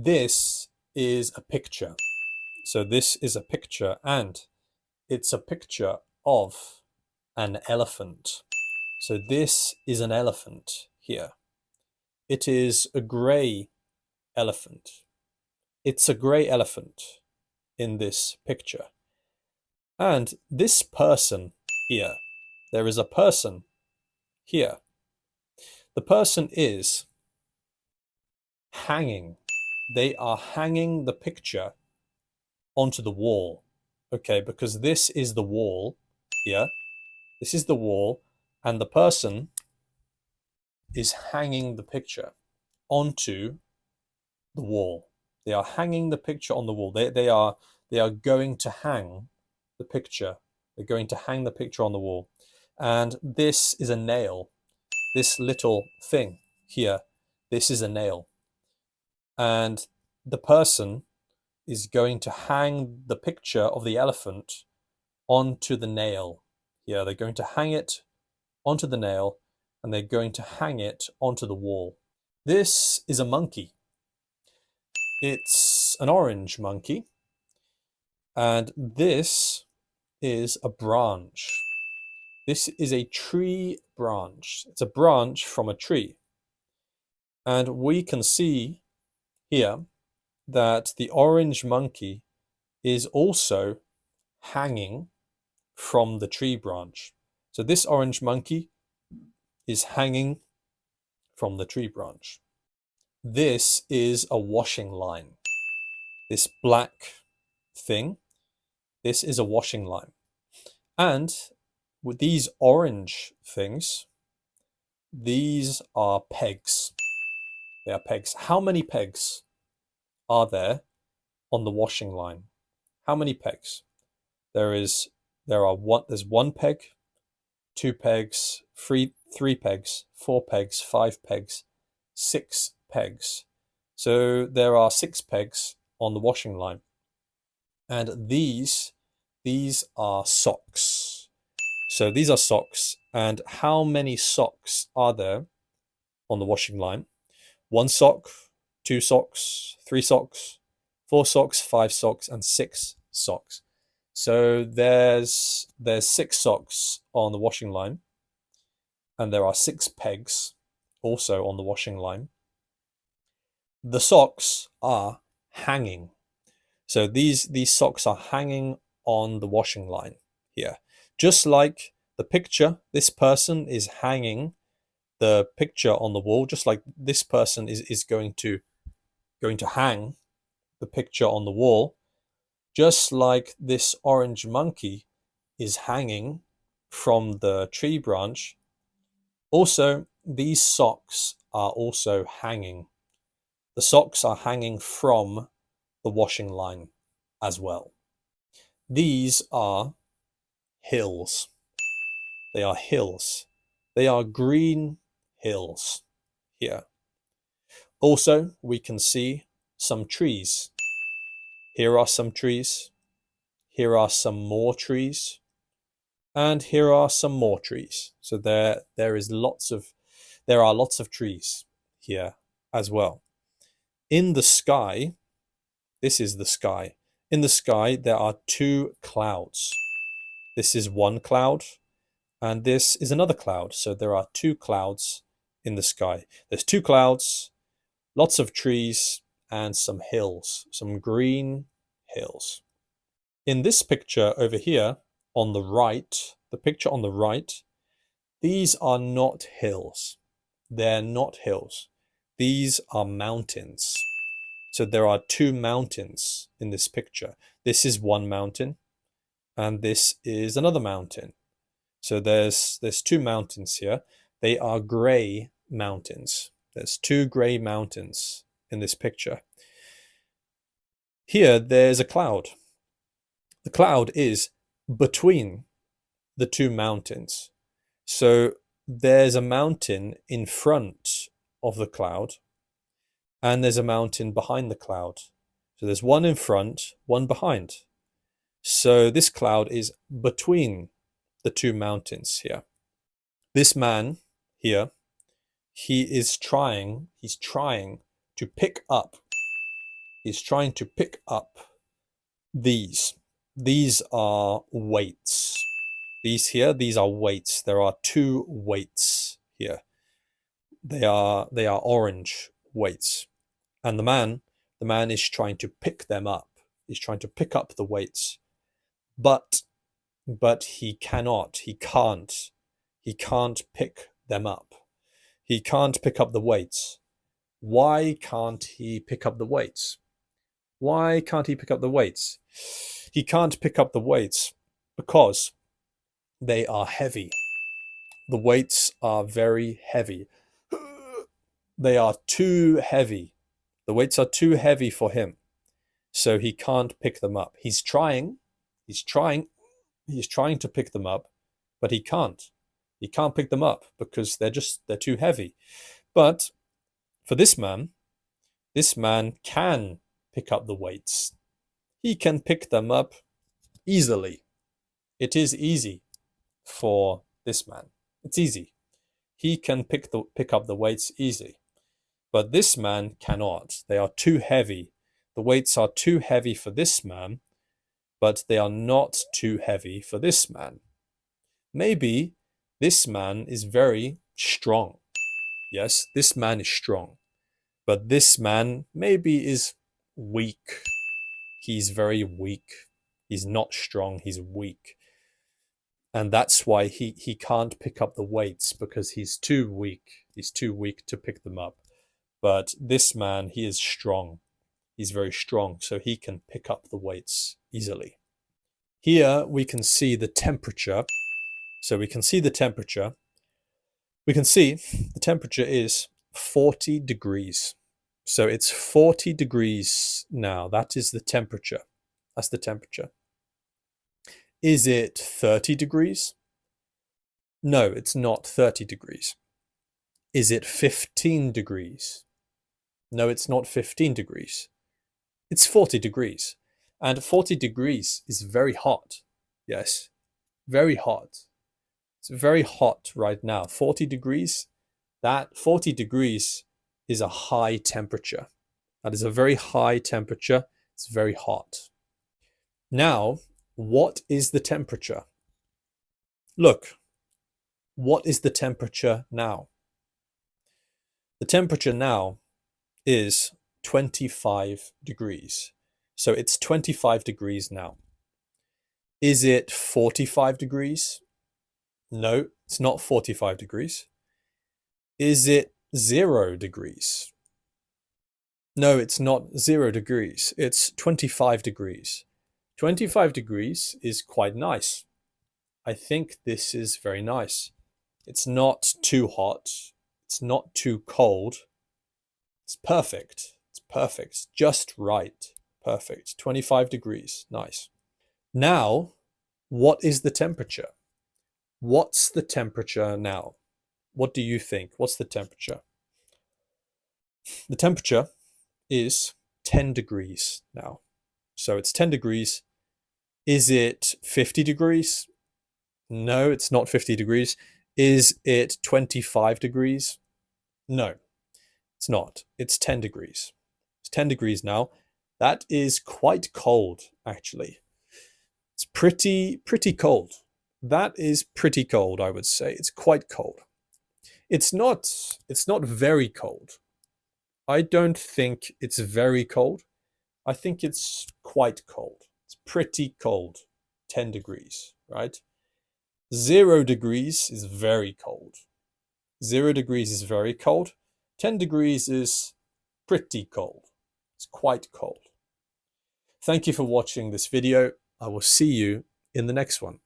This is a picture. So this is a picture, and it's a picture of an elephant. So this is an elephant here. It is a grey elephant. It's a grey elephant in this picture. And this person here, there is a person here. The person is hanging. They are hanging the picture onto the wall. Okay, because this is the wall here. This is the wall, and the person is hanging the picture onto the wall. They are hanging the picture on the wall. They are going to hang the picture. They're going to hang the picture on the wall. And this is a nail. This little thing here, this is a nail. And the person is going to hang the picture of the elephant onto the nail. Yeah, they're going to hang it onto the nail, and they're going to hang it onto the wall. This is a monkey. It's an orange monkey, and this is a branch. This is a tree branch. It's a branch from a tree. And we can see here that the orange monkey is also hanging from the tree branch. So this orange monkey is hanging from the tree branch. This is a washing line. This black thing, this is a washing line. And with these orange things, these are pegs. They are pegs. How many pegs are there on the washing line? How many pegs? There's one peg, two pegs, three pegs, four pegs, five pegs, six pegs. So there are 6 pegs on the washing line. And these are socks. So these are socks. And how many socks are there on the washing line? 1 sock, 2 socks, 3 socks, 4 socks, 5 socks, and 6 socks. So there's 6 socks on the washing line, and there are 6 pegs also on the washing line. The socks are hanging. So these socks are hanging on the washing line here. Just like the picture, this person is hanging the picture on the wall, just like this person is going to hang the picture on the wall, just like this orange monkey is hanging from the tree branch. Also, these socks are also hanging. The socks are hanging from the washing line as well. These are hills. They are hills. They are green hills here. Also, we can see some trees. Here are some trees. Here are some more trees. And here are some more trees. So there are lots of trees here as well. In the sky, this is the sky. In the sky, there are 2 clouds. This is one cloud, and this is another cloud. So there are 2 clouds in the sky. There's 2 clouds, lots of trees, and some hills, some green hills. In this picture over here on the right, the picture on the right, these are not hills. They're not hills. These are mountains. So there are 2 mountains in this picture. This is one mountain, and this is another mountain. So there's 2 mountains here. They are grey mountains. There's 2 grey mountains in this picture. Here, there's a cloud. The cloud is between the 2 mountains. So there's a mountain in front of the cloud, and there's a mountain behind the cloud. So there's one in front, one behind. So this cloud is between the 2 mountains here. This man here, he's trying to pick up He's trying to pick up these. These are weights. These here, these are weights. There are 2 weights here. They are orange weights. And the man is trying to pick them up. He's trying to pick up the weights. But he cannot. He can't pick them up. He can't pick up the weights. Why can't he pick up the weights? Why can't he pick up the weights? He can't pick up the weights because they are heavy. The weights are very heavy. They are too heavy. The weights are too heavy for him. So he can't pick them up. He's trying to pick them up, but he can't. He can't pick them up because they're too heavy. But for this man can pick up the weights. He can pick them up easily. It is easy for this man. It's easy. He can pick up the weights easy. But this man cannot. They are too heavy. The weights are too heavy for this man, but they are not too heavy for this man. Maybe this man is very strong. Yes, this man is strong. But this man maybe is weak. He's very weak. He's not strong, he's weak. And that's why he can't pick up the weights, because he's too weak. He's too weak to pick them up. But this man, he is strong. He's very strong, so he can pick up the weights easily. Here we can see the temperature. So we can see the temperature. We can see the temperature is 40 degrees. So it's 40 degrees now. That is the temperature. That's the temperature. Is it 30 degrees? No, it's not 30 degrees. Is it 15 degrees? No, it's not 15 degrees. It's 40 degrees. And 40 degrees is very hot. Yes, very hot. It's very hot right now. 40 degrees. That 40 degrees is a high temperature. That is a very high temperature. It's very hot. Now, what is the temperature? Look, what is the temperature now? The temperature now is 25 degrees. So it's 25 degrees now. Is it 45 degrees? No, it's not 45 degrees. Is it 0 degrees? No, it's not 0 degrees. It's 25 degrees. 25 degrees is quite nice. I think this is very nice. It's not too hot. It's not too cold. It's perfect. It's perfect. Just right. Perfect. 25 degrees. Nice. Now, what is the temperature? What's the temperature now? What do you think? What's the temperature? The temperature is 10 degrees now. So it's 10 degrees. Is it 50 degrees? No, it's not 50 degrees. Is it 25 degrees? No, it's not. It's 10 degrees. It's 10 degrees now. That is quite cold, actually. It's pretty cold. That is pretty cold, I would say. It's quite cold. It's not very cold. I don't think it's very cold. I think it's quite cold. It's pretty cold. 10 degrees, right? 0 degrees is very cold. 0 degrees is very cold. 10 degrees is pretty cold. It's quite cold. Thank you for watching this video. I will see you in the next one.